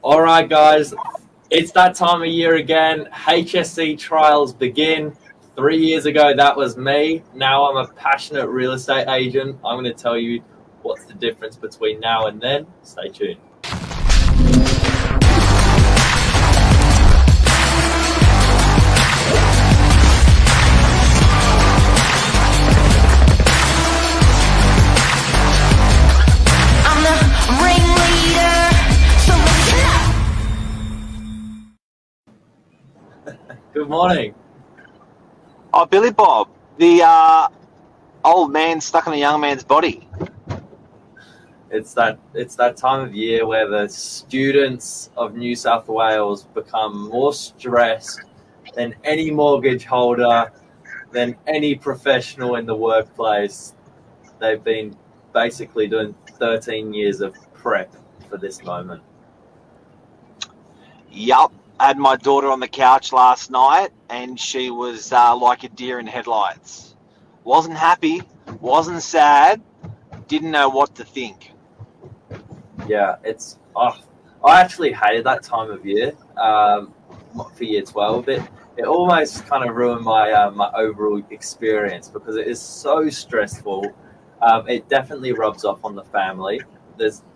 All right, guys, it's that time of year again. HSC trials begin. 3 years ago, that was me. Now I'm a passionate real estate agent. I'm going to tell you what's the difference between now and then. Stay tuned. Good morning. Oh, Billy Bob, the old man stuck in a young man's body. It's that time of year where the students of New South Wales become more stressed than any mortgage holder, than any professional in the workplace. They've been basically doing 13 years of prep for this moment. Yup. I had my daughter on the couch last night, and she was like a deer in headlights. Wasn't happy, wasn't sad, didn't know what to think. Yeah, I actually hated that time of year for year 12. It almost kind of ruined my my overall experience because it is so stressful. It definitely rubs off on the family.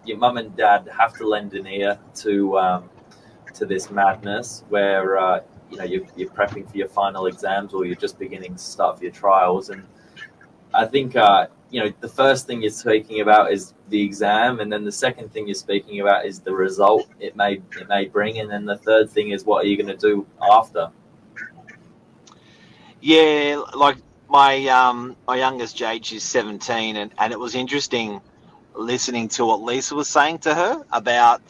Your mum and dad have to lend an ear to this madness where you're prepping for your final exams or you're just beginning to start for your trials. And I think the first thing you're speaking about is the exam, and then the second thing you're speaking about is the result it may bring, and then the third thing is what are you going to do after. Yeah, like my youngest Jade, she's 17, and it was interesting listening to what Lisa was saying to her about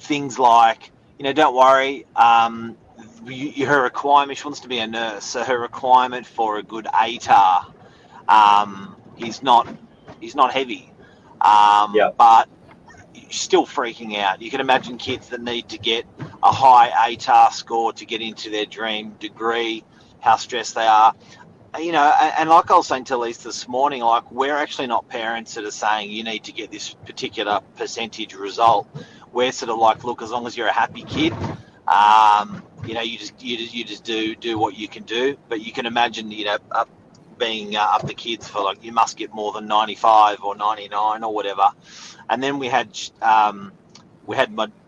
things like, don't worry, her requirement, she wants to be a nurse, so her requirement for a good ATAR is not heavy, but she's still freaking out. You can imagine kids that need to get a high ATAR score to get into their dream degree, how stressed they are. And like I was saying to Lisa this morning, like, we're actually not parents that are saying you need to get this particular percentage result. We're sort of like, look, as long as you're a happy kid, you just do what you can do. But you can imagine, being up the kids for, like, you must get more than 95 or 99 or whatever. And then we had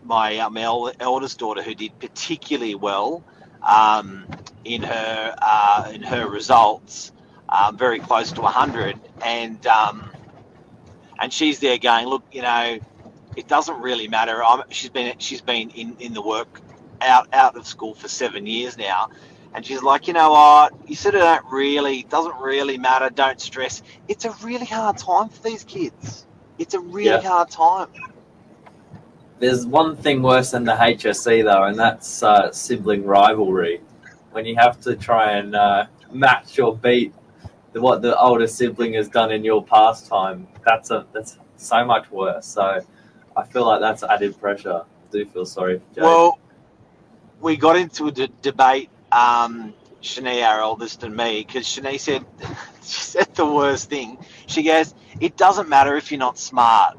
my eldest daughter who did particularly well in her results, very close to 100, and she's there going, look, it doesn't really matter. She's been in the work out of school for 7 years now, and she's like, you know what, you said it doesn't really matter, don't stress. It's a really hard time for these kids. It's a really hard time. There's one thing worse than the HSC though, and that's sibling rivalry. When you have to try and match or beat what the older sibling has done in your pastime, that's so much worse. So I feel like that's added pressure. I do feel sorry for Jade. Well, we got into a debate, Shani, our eldest, and me, because Shani said the worst thing. She goes, it doesn't matter if you're not smart.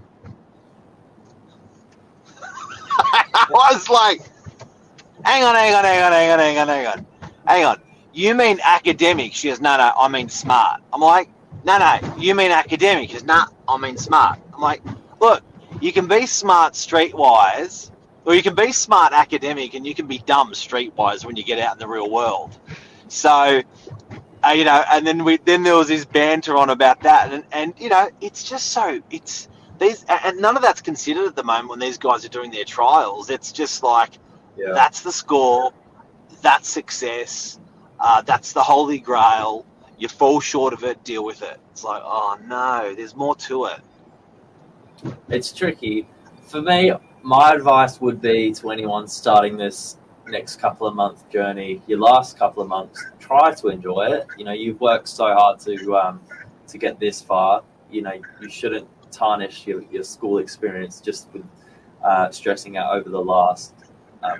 I was like, hang on. You mean academic? She goes, no, I mean smart. I'm like, no, you mean academic? She goes, nah, I mean smart. I'm like, look, you can be smart streetwise, or you can be smart academic, and you can be dumb streetwise when you get out in the real world. So, and then there was this banter on about that, and it's just so and none of that's considered at the moment when these guys are doing their trials. It's just like, that's the score, that's success, that's the holy grail. You fall short of it, deal with it. It's like, oh no, there's more to it. It's tricky. For me, my advice would be to anyone starting this next couple of month journey, your last couple of months, try to enjoy it. You've worked so hard to get this far. You shouldn't tarnish your school experience just with stressing out over the last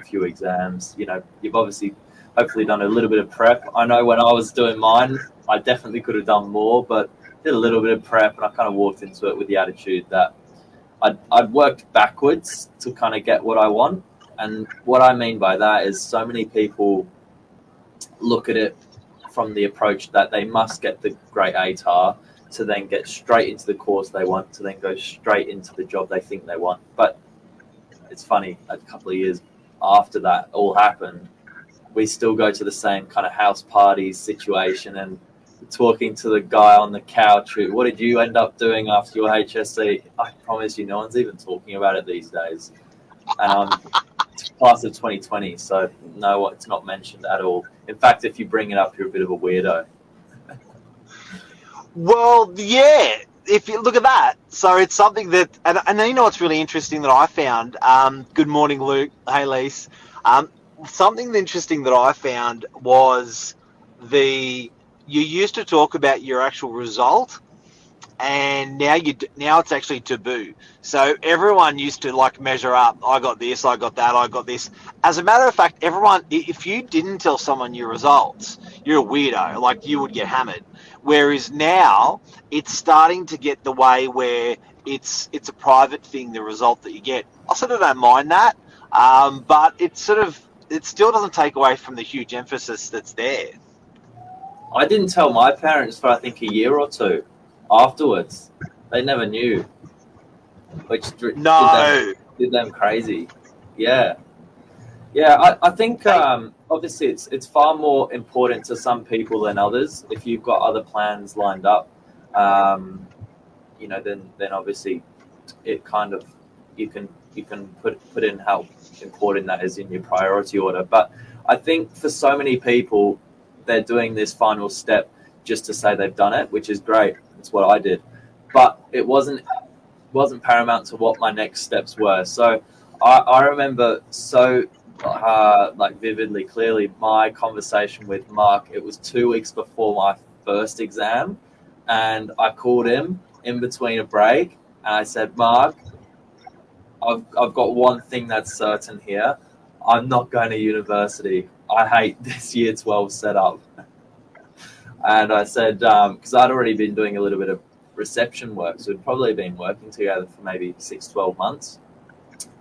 few exams. You've obviously hopefully done a little bit of prep. I know when I was doing mine, I definitely could have done more, but did a little bit of prep, and I kind of walked into it with the attitude that I'd worked backwards to kind of get what I want. And what I mean by that is so many people look at it from the approach that they must get the great ATAR to then get straight into the course they want, to then go straight into the job they think they want. But it's funny, a couple of years after that all happened, we still go to the same kind of house party situation and talking to the guy on the couch who, what did you end up doing after your HSC? I promise you, no one's even talking about it these days. And I'm class of 2020, so no, it's not mentioned at all. In fact, if you bring it up, you're a bit of a weirdo. Well, yeah, if you look at that. So it's something that, and you know what's really interesting that I found, good morning, Luke. Hey, Lise. Something interesting that I found was you used to talk about your actual result, and now it's actually taboo. So everyone used to like measure up. I got this, I got that, I got this. As a matter of fact, everyone, if you didn't tell someone your results, you're a weirdo. Like you would get hammered. Whereas now it's starting to get the way where it's a private thing, the result that you get. I sort of don't mind that, but it still doesn't take away from the huge emphasis that's there. I didn't tell my parents for I think a year or two afterwards. They never knew, which did them crazy. Yeah. I think obviously it's far more important to some people than others. If you've got other plans lined up, then obviously it kind of you can put in how important that is in your priority order. But I think for so many people, they're doing this final step just to say they've done it, which is great. It's what I did, but it wasn't paramount to what my next steps were. So I remember vividly, clearly, my conversation with Mark. It was 2 weeks before my first exam, and I called him in between a break, and I said, Mark, I've got one thing that's certain here. I'm not going to university. I hate this year 12 setup. And I said, because I'd already been doing a little bit of reception work, so we'd probably been working together for maybe 6-12 months.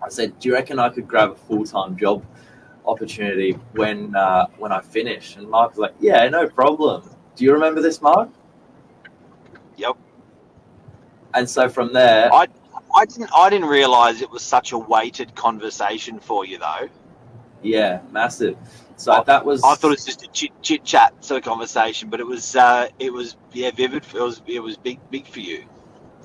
I said, do you reckon I could grab a full-time job opportunity when I finish? And Mark was like, yeah, no problem. Do you remember this, Mark? Yep. And so from there, I didn't realize it was such a weighted conversation for you, though. Yeah, massive. So I thought it was just a chit chat sort of conversation, but it was vivid. It was big for you.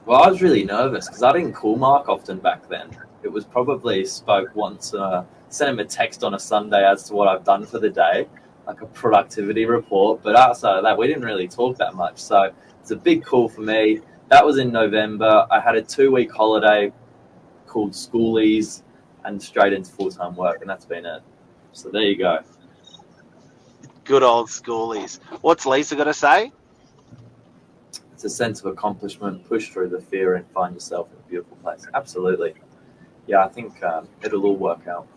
Well, I was really nervous because I didn't call Mark often back then. It was probably spoke once, sent him a text on a Sunday as to what I've done for the day, like a productivity report. But outside of that, we didn't really talk that much. So it's a big call for me. That was in November. I had a 2-week holiday called Schoolies and straight into full-time work, and that's been it. So there you go. Good old Schoolies. What's Lisa got to say? It's a sense of accomplishment, push through the fear and find yourself in a beautiful place. Absolutely. Yeah, I think it'll all work out.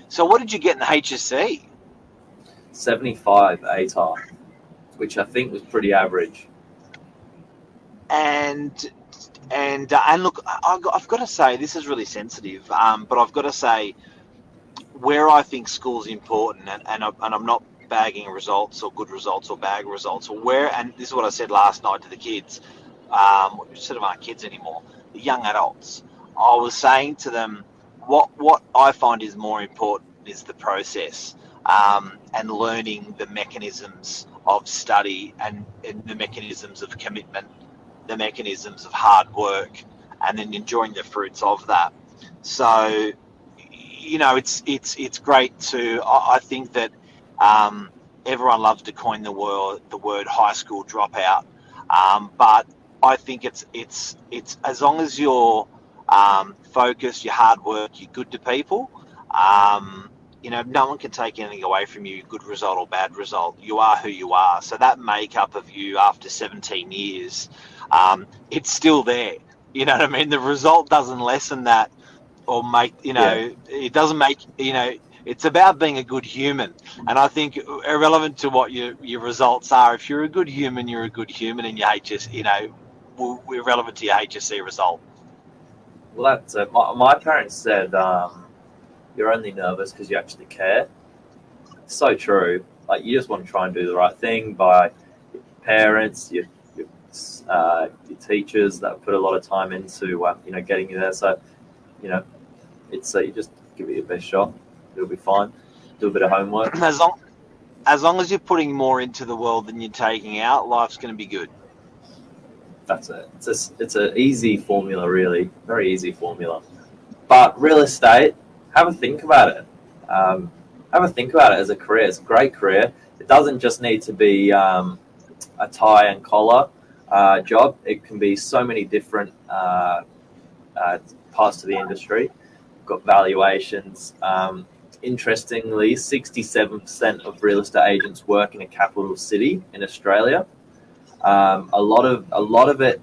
So what did you get in the HSC? 75 ATAR, which I think was pretty average. And look, I've got to say, this is really sensitive, but I've got to say, where I think school's important, and I'm not bagging results or good results or bad results, and this is what I said last night to the kids, which sort of aren't kids anymore, the young adults. I was saying to them, what I find is more important is the process, and learning the mechanisms of study and the mechanisms of commitment, the mechanisms of hard work, and then enjoying the fruits of that. So, it's great to. I think that everyone loves to coin the word high school dropout, but I think it's as long as you're focused, you're hard work, you're good to people. No one can take anything away from you, good result or bad result. You are who you are. So that makeup of you after 17 years, it's still there. You know what I mean? The result doesn't lessen that or make, it doesn't make, it's about being a good human. And I think irrelevant to what your results are, if you're a good human, you're a good human, and your we're relevant to your HSC result. Well, that's my parents said you're only nervous because you actually care. It's so true. Like you just want to try and do the right thing by your parents, your teachers that put a lot of time into getting you there. So it's you just give it your best shot. It'll be fine. Do a bit of homework. As long as you're putting more into the world than you're taking out, life's going to be good. That's it. It's an easy formula, really. Very easy formula. But real estate, have a think about it. Have a think about it as a career. It's a great career. It doesn't just need to be a tie and collar job. It can be so many different parts to the industry. We've got valuations. Interestingly, 67% of real estate agents work in a capital city in Australia. A lot of it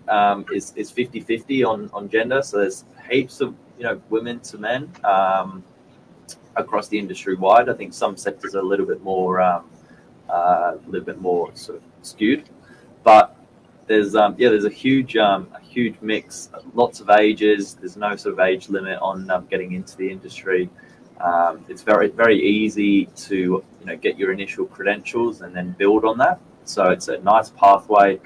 is 50-50 on gender. So there's heaps of women to men across the industry wide. I think some sectors are a little bit more sort of skewed, but there's a huge mix, lots of ages. There's no sort of age limit on getting into the industry. It's very, very easy to get your initial credentials and then build on that. So it's a nice pathway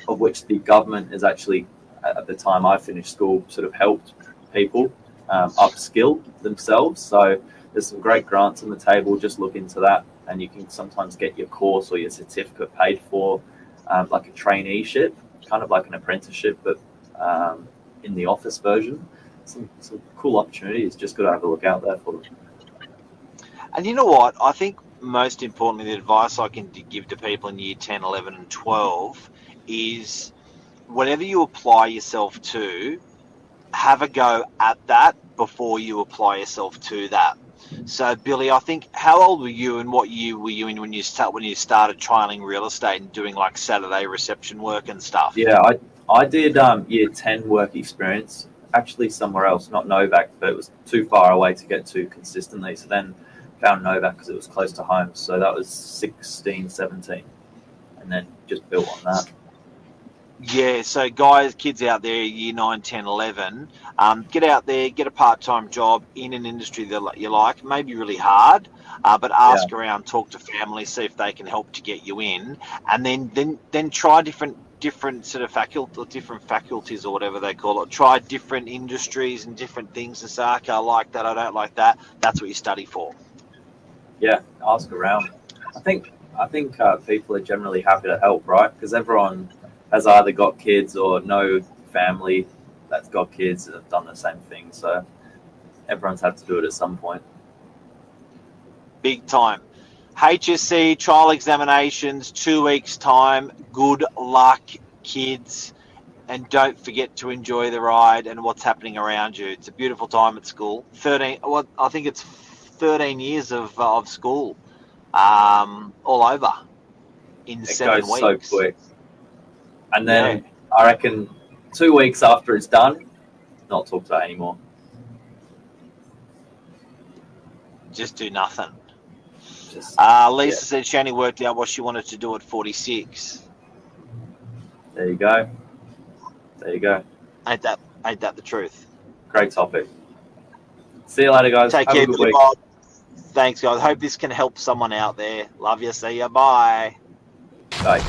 of which the government is actually, at the time I finished school, sort of helped people upskill themselves. So there's some great grants on the table. Just look into that, and you can sometimes get your course or your certificate paid for, like a traineeship, kind of like an apprenticeship, but in the office version. Some cool opportunities. Just got to have a look out there for them. And you know what? I think most importantly, the advice I can give to people in year 10, 11 and 12 is whatever you apply yourself to, have a go at that before you apply yourself to that. So, Billy, I think, how old were you and what year were you in when you started trialing real estate and doing like Saturday reception work and stuff? Yeah, I did year 10 work experience, actually somewhere else, not Novak, but it was too far away to get to consistently. So then found Novak because it was close to home. So that was 16, 17, and then just built on that. Yeah, so guys, kids out there, year 9, 10, 11, get out there, get a part-time job in an industry that you like. It may be really hard, but ask around, talk to family, see if they can help to get you in, and then try different sort of faculties or whatever they call it. Try different industries and different things and say, okay, I like that, I don't like that. That's what you study for. Yeah, ask around. I think people are generally happy to help, right? Because everyone has either got kids or know family that's got kids that have done the same thing. So everyone's had to do it at some point. Big time. HSC trial examinations, 2 weeks time. Good luck, kids. And don't forget to enjoy the ride and what's happening around you. It's a beautiful time at school. I think it's 13 years of school all over in 7 weeks. It goes so quick. And then I reckon 2 weeks after it's done, not talk to that anymore. Just do nothing. Lisa said she only worked out what she wanted to do at 46. There you go. Ain't that the truth? Great topic. See you later, guys. Take care, Billy Bob. Thanks, guys. Hope this can help someone out there. Love you. See ya. Bye. Bye.